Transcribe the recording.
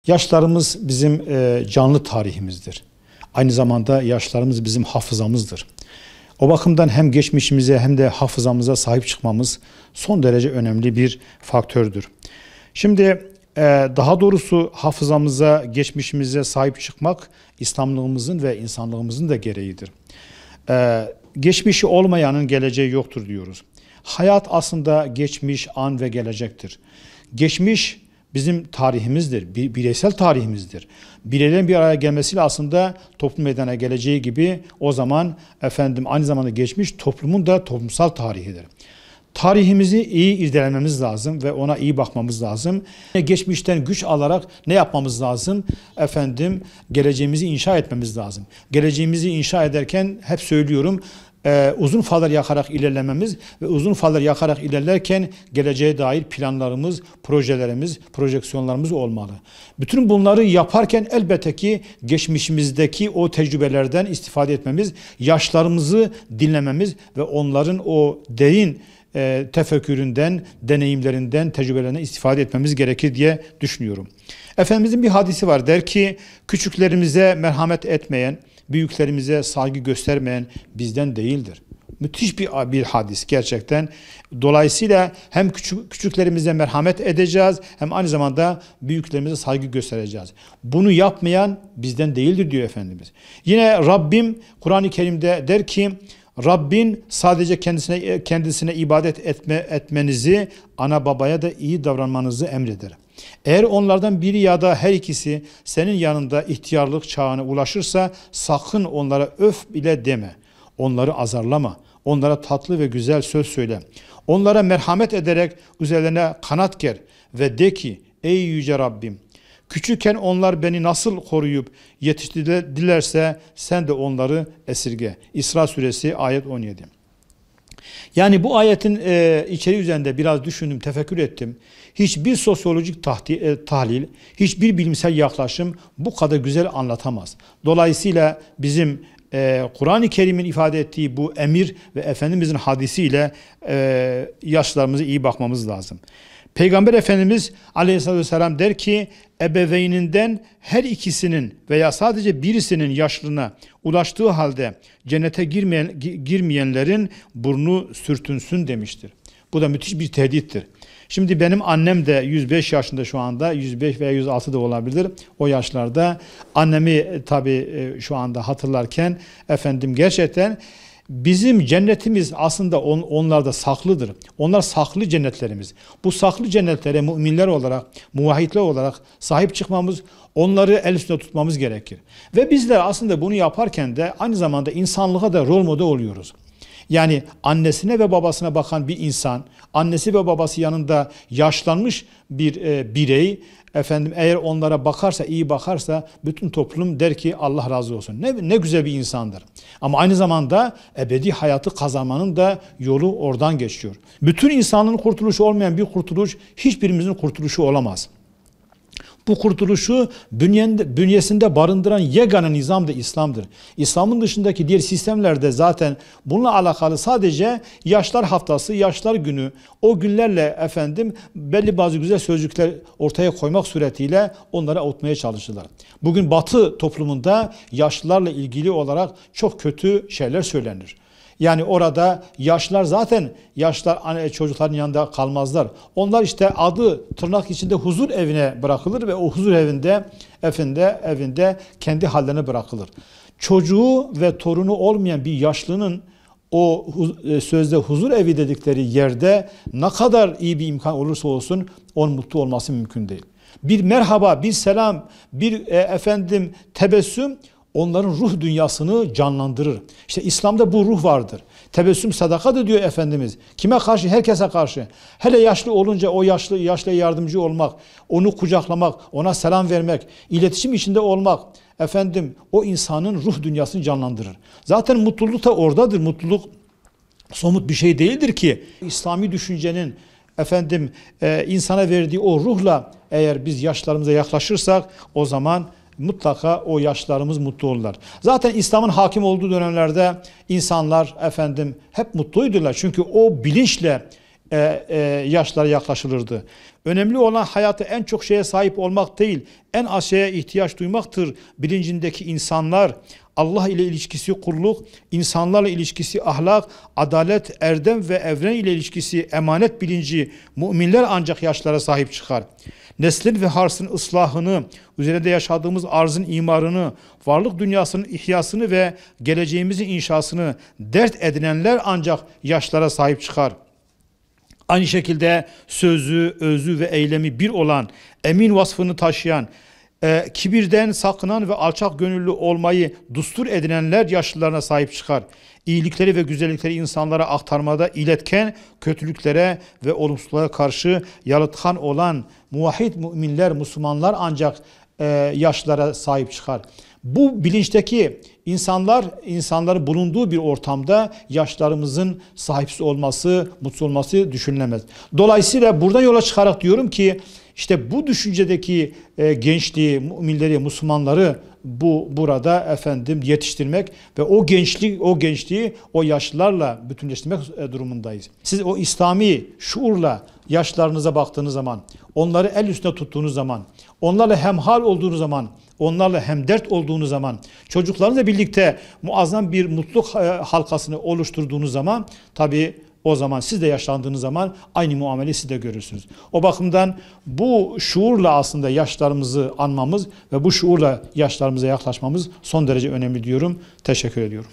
Yaşlarımız bizim canlı tarihimizdir. Aynı zamanda yaşlarımız bizim hafızamızdır. O bakımdan hem geçmişimize hem de hafızamıza sahip çıkmamız son derece önemli bir faktördür. Şimdi daha doğrusu hafızamıza, geçmişimize sahip çıkmak İslamlığımızın ve insanlığımızın da gereğidir. Geçmişi olmayanın geleceği yoktur diyoruz. Hayat aslında geçmiş, an ve gelecektir. Geçmiş bizim tarihimizdir, bireysel tarihimizdir. Bireylerin bir araya gelmesiyle aslında toplum meydana geleceği gibi o zaman aynı zamanda geçmiş toplumun da toplumsal tarihidir. Tarihimizi iyi irdelememiz lazım ve ona iyi bakmamız lazım. Geçmişten güç alarak ne yapmamız lazım? Geleceğimizi inşa etmemiz lazım. Geleceğimizi inşa ederken hep söylüyorum, uzun fallar yakarak ilerlememiz ve uzun fallar yakarak ilerlerken geleceğe dair planlarımız, projelerimiz, projeksiyonlarımız olmalı. Bütün bunları yaparken elbette ki geçmişimizdeki o tecrübelerden istifade etmemiz, yaşlarımızı dinlememiz ve onların o derin tefekküründen, deneyimlerinden, tecrübelerinden istifade etmemiz gerekir diye düşünüyorum. Efendimizin bir hadisi var, der ki küçüklerimize merhamet etmeyen, büyüklerimize saygı göstermeyen bizden değildir. Müthiş bir hadis gerçekten. Dolayısıyla hem küçüklerimize merhamet edeceğiz hem aynı zamanda büyüklerimize saygı göstereceğiz. Bunu yapmayan bizden değildir diyor Efendimiz. Yine Rabbim Kur'an-ı Kerim'de der ki Rabbin sadece kendisine ibadet etmenizi, ana babaya da iyi davranmanızı emreder. Eğer onlardan biri ya da her ikisi senin yanında ihtiyarlık çağına ulaşırsa sakın onlara öf bile deme. Onları azarlama. Onlara tatlı ve güzel söz söyle. Onlara merhamet ederek üzerlerine kanat ger ve de ki ey yüce Rabbim, küçükken onlar beni nasıl koruyup yetiştirdilerse sen de onları esirge. İsra suresi ayet 17. Yani bu ayetin içeriği üzerinde biraz düşündüm, tefekkür ettim. Hiçbir sosyolojik tahlil, hiçbir bilimsel yaklaşım bu kadar güzel anlatamaz. Dolayısıyla bizim Kur'an-ı Kerim'in ifade ettiği bu emir ve Efendimizin hadisiyle yaşlarımıza iyi bakmamız lazım. Peygamber Efendimiz Aleyhisselatü Vesselam der ki ebeveyninden her ikisinin veya sadece birisinin yaşlılığına ulaştığı halde cennete girmeyenlerin burnu sürtünsün demiştir. Bu da müthiş bir tehdittir. Şimdi benim annem de 105 yaşında şu anda, 105 veya 106 da olabilir o yaşlarda. Annemi tabii şu anda hatırlarken gerçekten bizim cennetimiz aslında onlarda saklıdır. Onlar saklı cennetlerimiz. Bu saklı cennetlere müminler olarak, muvahhidler olarak sahip çıkmamız, onları el üstünde tutmamız gerekir. Ve bizler aslında bunu yaparken de aynı zamanda insanlığa da rol model oluyoruz. Yani annesine ve babasına bakan bir insan, annesi ve babası yanında yaşlanmış bir birey, eğer onlara bakarsa, iyi bakarsa bütün toplum der ki Allah razı olsun. Ne güzel bir insandır. Ama aynı zamanda ebedi hayatı kazanmanın da yolu oradan geçiyor. Bütün insanlığın kurtuluşu olmayan bir kurtuluş hiçbirimizin kurtuluşu olamaz. Bu kurtuluşu bünyesinde barındıran yegane nizam da İslam'dır. İslam'ın dışındaki diğer sistemlerde zaten bununla alakalı sadece yaşlar haftası, yaşlar günü, o günlerle belli bazı güzel sözcükler ortaya koymak suretiyle onları avutmaya çalışırlar. Bugün Batı toplumunda yaşlılarla ilgili olarak çok kötü şeyler söylenir. Yani orada yaşlar çocukların yanında kalmazlar. Onlar işte adı tırnak içinde huzur evine bırakılır ve o huzur evinde kendi hallerine bırakılır. Çocuğu ve torunu olmayan bir yaşlının o sözde huzur evi dedikleri yerde ne kadar iyi bir imkan olursa olsun onun mutlu olması mümkün değil. Bir merhaba, bir selam, bir tebessüm onların ruh dünyasını canlandırır. İşte İslam'da bu ruh vardır. Tebessüm sadakadır diyor Efendimiz. Kime karşı? Herkese karşı. Hele yaşlı olunca o yaşlıya yardımcı olmak, onu kucaklamak, ona selam vermek, iletişim içinde olmak, o insanın ruh dünyasını canlandırır. Zaten mutluluk da oradadır. Mutluluk somut bir şey değildir ki. İslami düşüncenin insana verdiği o ruhla eğer biz yaşlarımıza yaklaşırsak o zaman mutlaka o yaşlarımız mutlu olurlar. Zaten İslam'ın hakim olduğu dönemlerde insanlar hep mutluydular. Çünkü o bilinçle yaşlara yaklaşılırdı. Önemli olan hayatta en çok şeye sahip olmak değil, en az şeye ihtiyaç duymaktır. Bilincindeki insanlar, Allah ile ilişkisi kulluk, insanlarla ilişkisi ahlak, adalet, erdem ve evren ile ilişkisi emanet bilinci, müminler ancak yaşlara sahip çıkar. Neslin ve harsın ıslahını, üzerinde yaşadığımız arzın imarını, varlık dünyasının ihyasını ve geleceğimizin inşasını dert edinenler ancak yaşlara sahip çıkar. Aynı şekilde sözü, özü ve eylemi bir olan, emin vasfını taşıyan, kibirden sakınan ve alçak gönüllü olmayı düstur edinenler yaşlılarına sahip çıkar. İyilikleri ve güzellikleri insanlara aktarmada iletken, kötülüklere ve olumsuzluğa karşı yalıtkan olan muvahhid müminler, Müslümanlar ancak yaşlılara sahip çıkar. Bu bilinçteki insanların bulunduğu bir ortamda yaşlarımızın sahipsiz olması, mutsuz olması düşünülemez. Dolayısıyla buradan yola çıkarak diyorum ki işte bu düşüncedeki gençliği, müminleri, Müslümanları burada yetiştirmek ve o gençliği o yaşlılarla bütünleştirmek durumundayız. Siz o İslami şuurla yaşlarınıza baktığınız zaman, onları el üstüne tuttuğunuz zaman, onlarla hemhal olduğunuz zaman, onlarla hemdert olduğunuz zaman, çocuklarınızla birlikte muazzam bir mutluluk halkasını oluşturduğunuz zaman tabii o zaman siz de yaşlandığınız zaman aynı muameleyi siz de görürsünüz. O bakımdan bu şuurla aslında yaşlarımızı anmamız ve bu şuurla yaşlarımıza yaklaşmamız son derece önemli diyorum. Teşekkür ediyorum.